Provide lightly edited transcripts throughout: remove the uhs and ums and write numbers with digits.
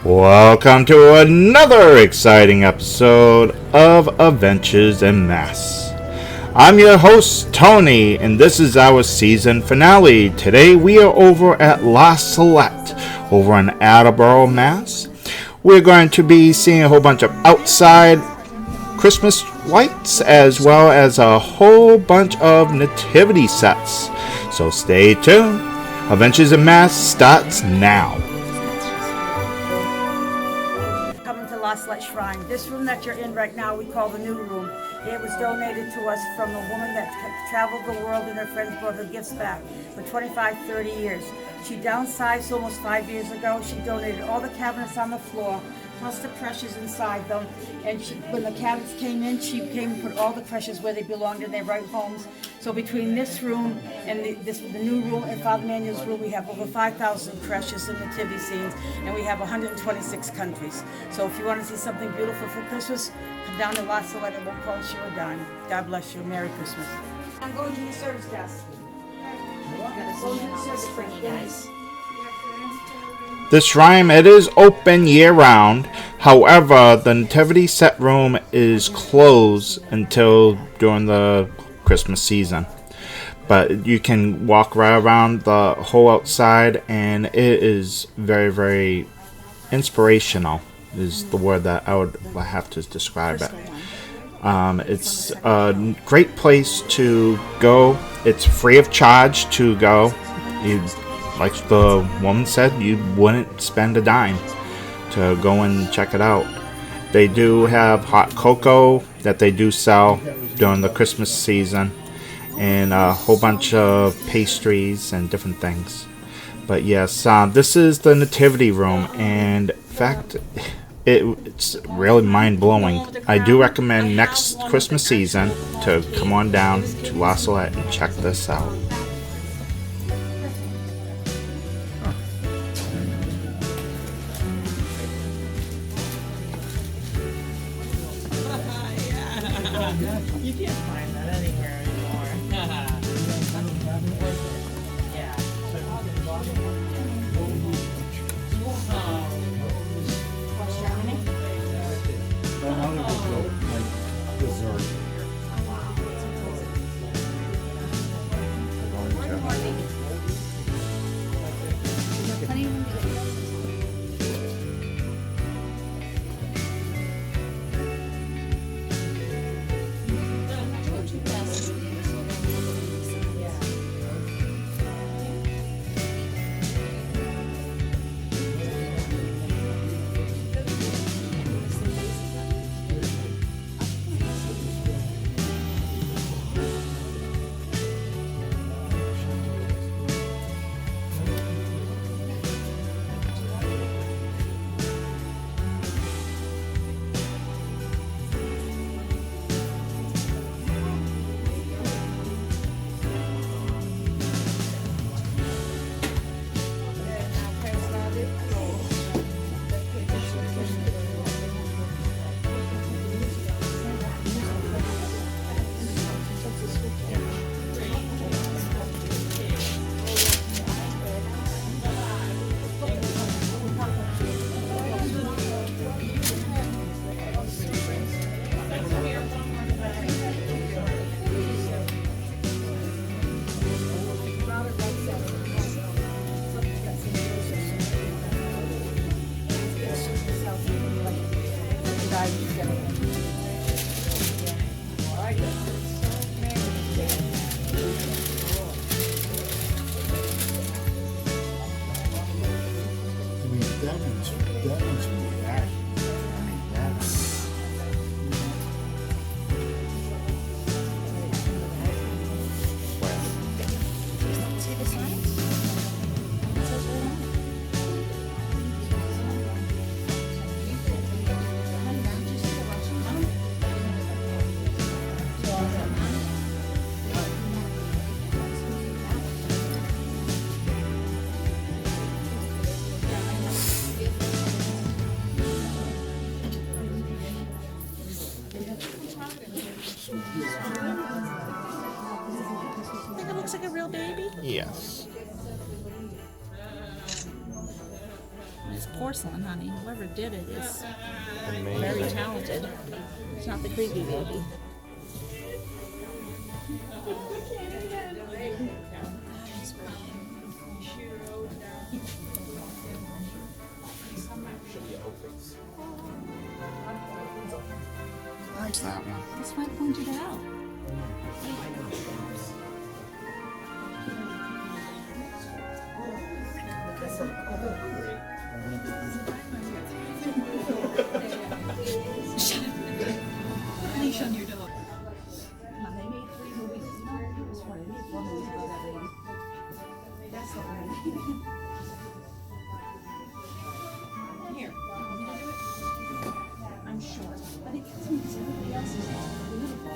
Welcome to another exciting episode of Adventures in Mass. I'm your host, Tony, and this is our season finale. Today we are over at Lasalette, over in Attleboro, Mass. We're going to be seeing a whole bunch of outside Christmas lights, as well as a whole bunch of nativity sets. So stay tuned. Adventures in Mass starts now. Lasalette Shrine. This room that you're in right now, we call the new room. It was donated to us from a woman that traveled the world and her friends brought her gifts back for 25, 30 years. She downsized almost 5 years ago. She donated all the cabinets on the floor, plus the pressures inside them. And when the cabinets came in, she came and put all the pressures where they belonged in their right homes. So between this room and the new room and Father Manuel's room, we have over 5,000 precious and nativity scenes, and we have 126 countries. So if you want to see something beautiful for Christmas, come down to Lasalette. It won't cost you a dime. God bless you. Merry Christmas. I'm going to the service desk. The shrine, it is open year-round. However, the nativity set room is closed until during the Christmas season. But you can walk right around the whole outside, and it is very, very inspirational, is the word that I would have to describe it. It's a great place to go. It's free of charge to go. Like the woman said, you wouldn't spend a dime to go and check it out. They do have hot cocoa that they do sell during the Christmas season, and a whole bunch of pastries and different things. But yes, this is the nativity room, and in fact, it's really mind-blowing. I do recommend next Christmas season to come on down to Lasalette and check this out. You can't find that anywhere anymore. Yeah. Think it looks like a real baby? Yes. He's porcelain, honey. Whoever did it is Amazing. very talented. It's not the creepy baby. Where's that one? That's why I pointed it out. Leash on your dog. They made 3 movies. It was funny. They made 4 movies about that baby. That's so right. Here. I'm sure. But it gets me because everybody else is beautiful.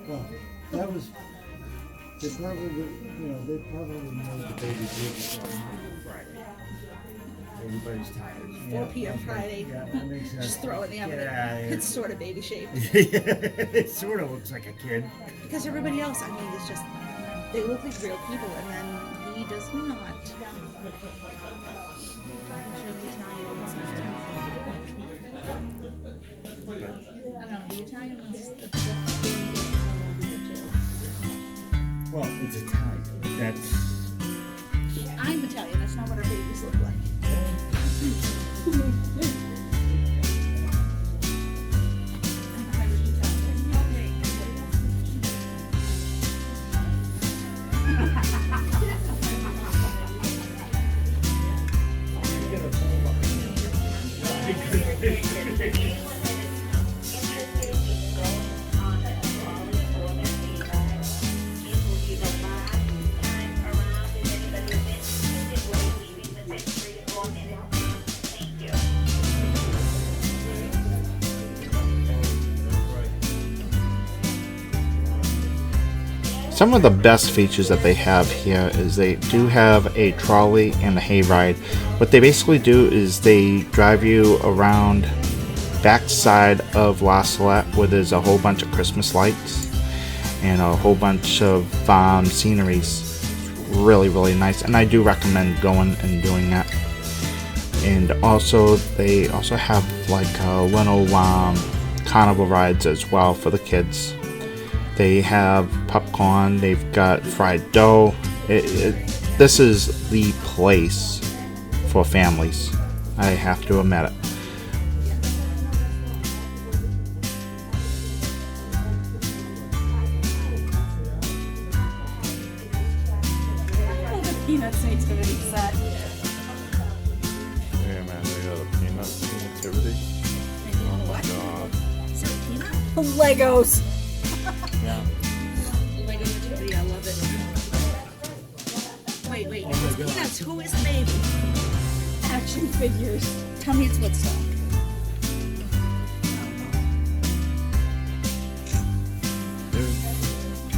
Well, that was, they probably, they probably made the baby beautiful on Friday. Everybody's tired. 4 p.m. Friday. Yeah, that makes sense. Just throw it in the oven. Get out of here. It's sort of baby shaped. It sort of looks like a kid. Because everybody else, I mean, is just, they look like real people, and then he does not. I don't know, the Italian ones, Well, it's a tie. That's. I'm Italian, that's not what our babies look like. Some of the best features that they have here is they do have a trolley and a hayride. What they basically do is they drive you around backside of Lasalette where there's a whole bunch of Christmas lights and a whole bunch of sceneries. Really, really nice, and I do recommend going and doing that. And also, they also have like little carnival rides as well for the kids. They have popcorn, they've got fried dough. This is the place for families, I have to admit it. The peanut snake's gonna be set. Yeah, man, they got a peanut activity. Oh my god. Is it peanut? Legos. Yeah. Lego activity, I love it. Wait, if it's peanuts, who is the baby? Action figures. Tell me it's Woodstock.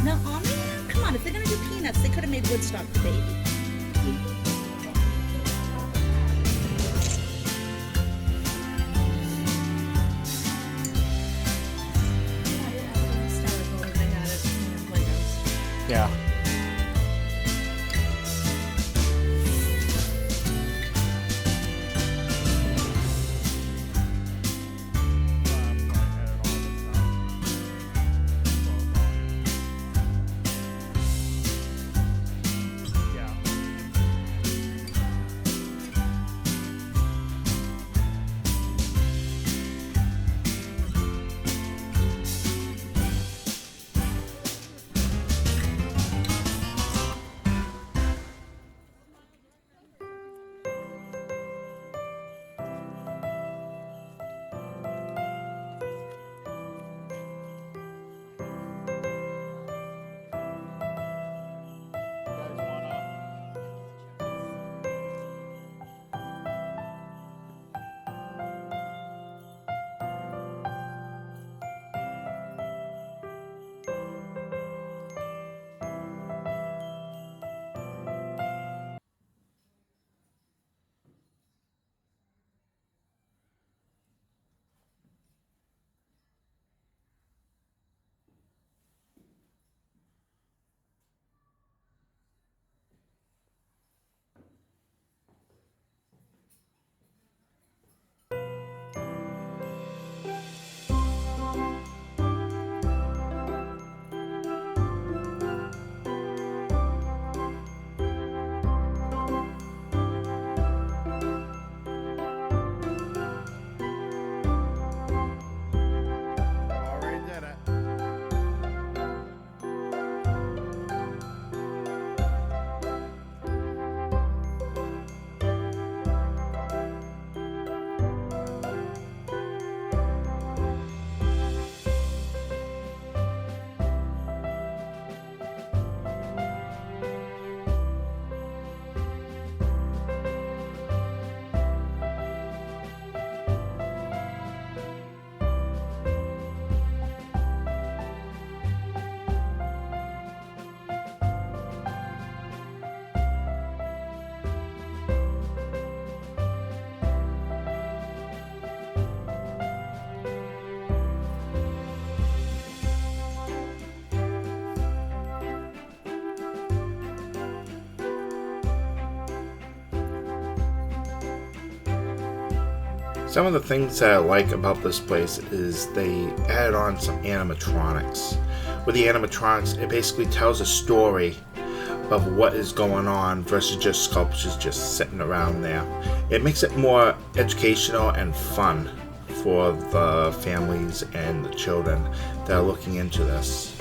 No, oh man, come on, if they're gonna do peanuts, they could have made Woodstock the baby. Yeah. Some of the things that I like about this place is they added on some animatronics. With the animatronics, it basically tells a story of what is going on versus just sculptures just sitting around there. It makes it more educational and fun for the families and the children that are looking into this.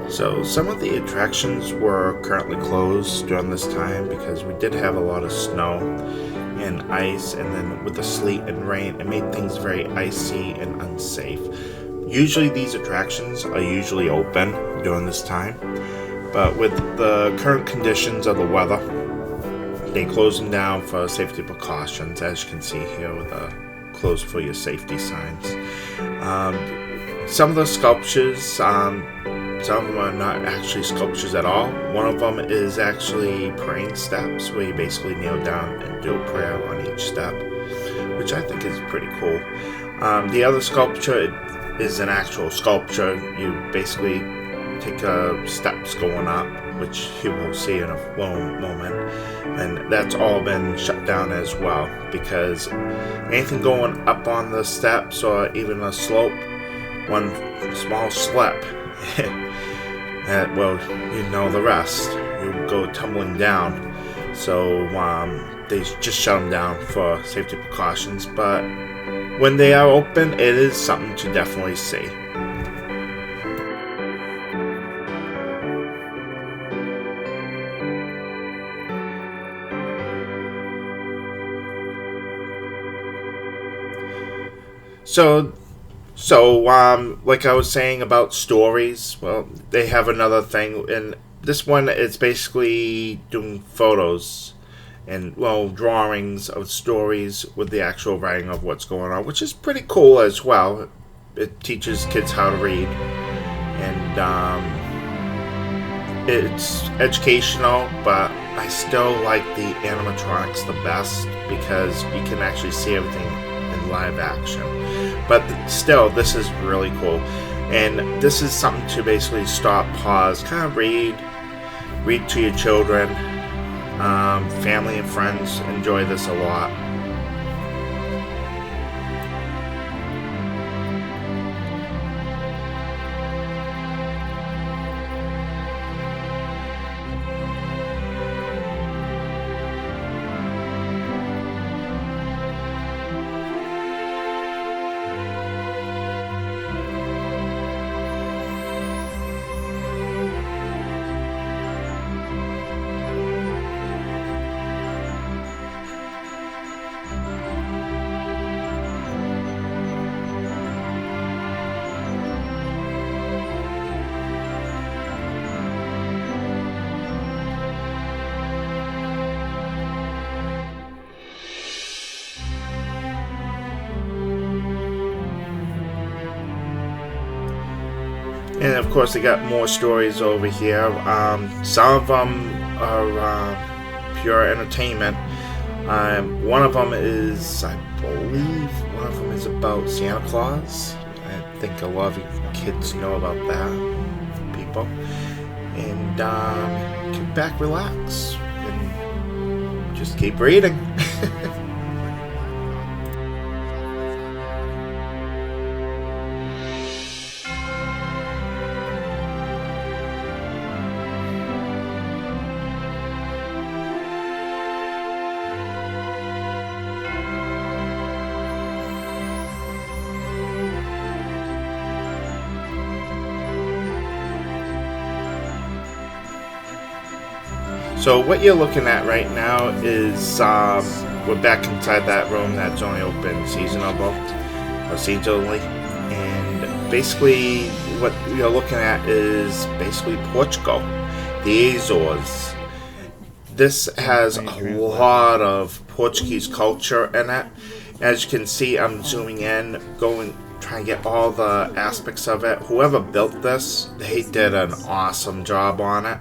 So some of the attractions were currently closed during this time because we did have a lot of snow and ice, and then with the sleet and rain, it made things very icy and unsafe. Usually these attractions are usually open during this time, but with the current conditions of the weather, they close them down for safety precautions, as you can see here with the close for your safety signs. Some of the sculptures, some of them are not actually sculptures at all. One of them is actually praying steps, where you basically kneel down and do a prayer on each step, which I think is pretty cool. The other sculpture is an actual sculpture. You basically take steps going up, which you will see in a moment, and that's all been shut down as well, because anything going up on the steps or even a slope, one small slip, well, you know the rest. You go tumbling down. So they just shut them down for safety precautions. But when they are open, it is something to definitely see. So, like I was saying about stories, well, they have another thing, and this one is basically doing photos and, well, drawings of stories with the actual writing of what's going on, which is pretty cool as well. It teaches kids how to read, and it's educational, but I still like the animatronics the best because you can actually see everything in live action. But still, this is really cool, and this is something to basically stop, pause, kind of read to your children. Family and friends enjoy this a lot. And of course, they got more stories over here. Some of them are pure entertainment. One of them is, I believe, one of them is about Santa Claus. I think a lot of you kids know about that, people. And kick back, relax, and just keep reading. So what you're looking at right now is we're back inside that room that's only open seasonally, and basically what you're looking at is basically Portugal, the Azores. This has a lot of Portuguese culture in it. As you can see, I'm zooming in, trying to get all the aspects of it. Whoever built this, they did an awesome job on it.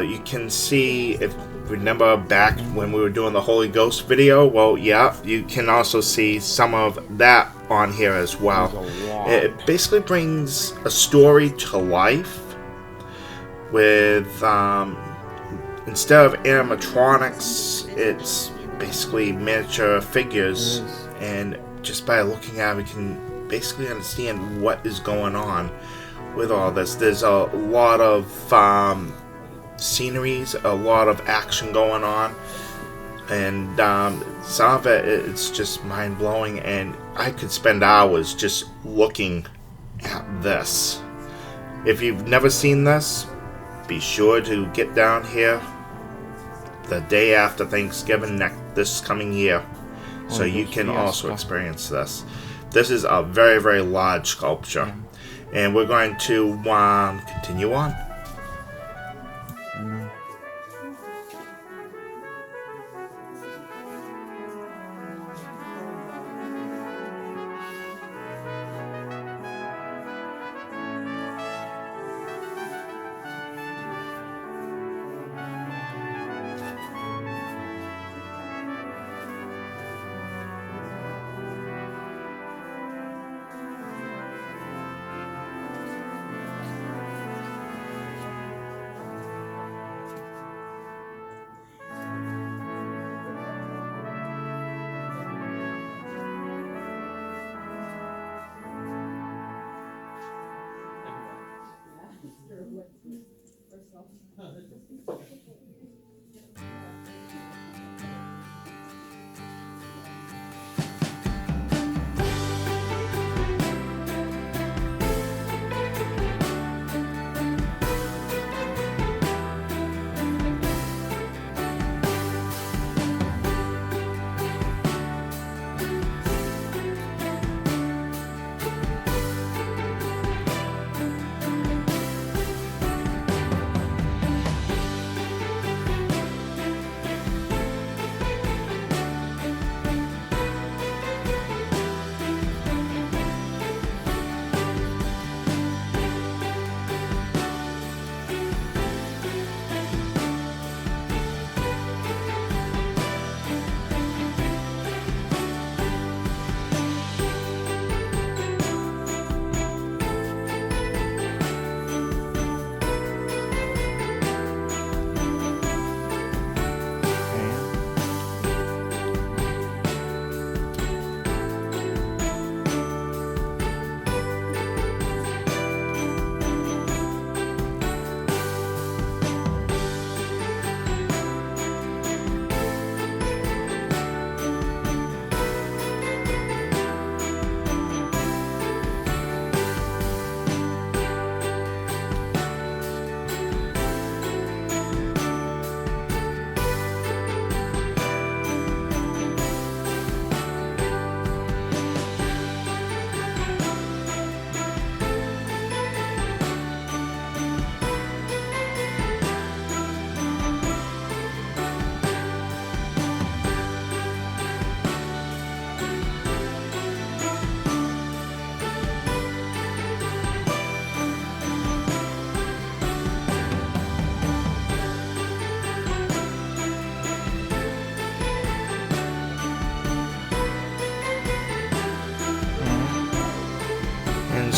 You can see, if remember back when we were doing the Holy Ghost video, well, yeah, you can also see some of that on here as well. It basically brings a story to life with, instead of animatronics, it's basically miniature figures, and just by looking at it, we can basically understand what is going on with all this. There's a lot of sceneries, a lot of action going on, and some of it's just mind-blowing, and I could spend hours just looking at this. If you've never seen this, be sure to get down here the day after Thanksgiving this coming year, so you can also experience this. This is a very, very large sculpture, and we're going to continue on.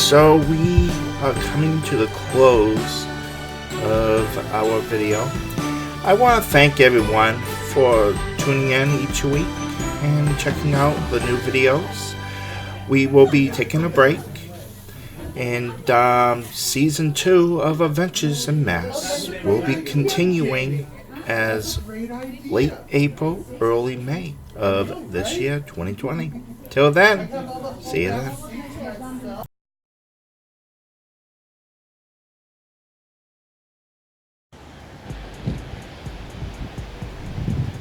So we are coming to the close of our video. I want to thank everyone for tuning in each week and checking out the new videos. We will be taking a break, and season 2 of Adventures in Mass will be continuing as late April, early May of this year, 2020. Till then, see you then.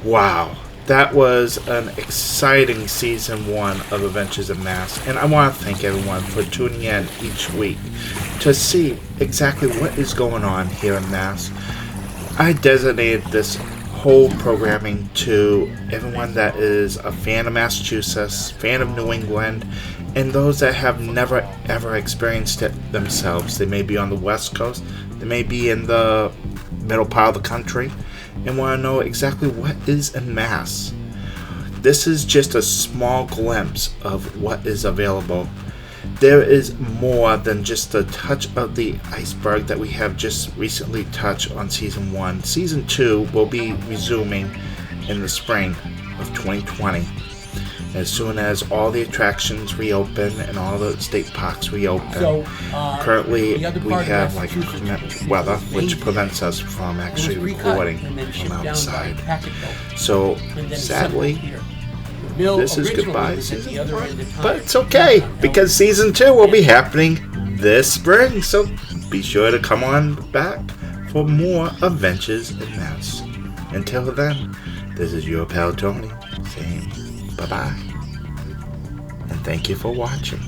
Wow, that was an exciting season 1 of Adventures in Mass, and I want to thank everyone for tuning in each week to see exactly what is going on here in Mass. I designated this whole programming to everyone that is a fan of Massachusetts, fan of New England, and those that have never ever experienced it themselves. They may be on the West Coast, they may be in the middle part of the country, and want to know exactly what is in Mass. This is just a small glimpse of what is available. There is more than just a touch of the iceberg that we have just recently touched on season 1. Season 2 will be resuming in the spring of 2020. As soon as all the attractions reopen and all the state parks reopen. Currently we have like inclement weather, which prevents us from actually recording from outside. So sadly, this is goodbye season 1, but it's okay because season 2 will be happening this spring. So be sure to come on back for more Adventures in Mass. Until then, this is your pal Tony saying bye-bye, and thank you for watching.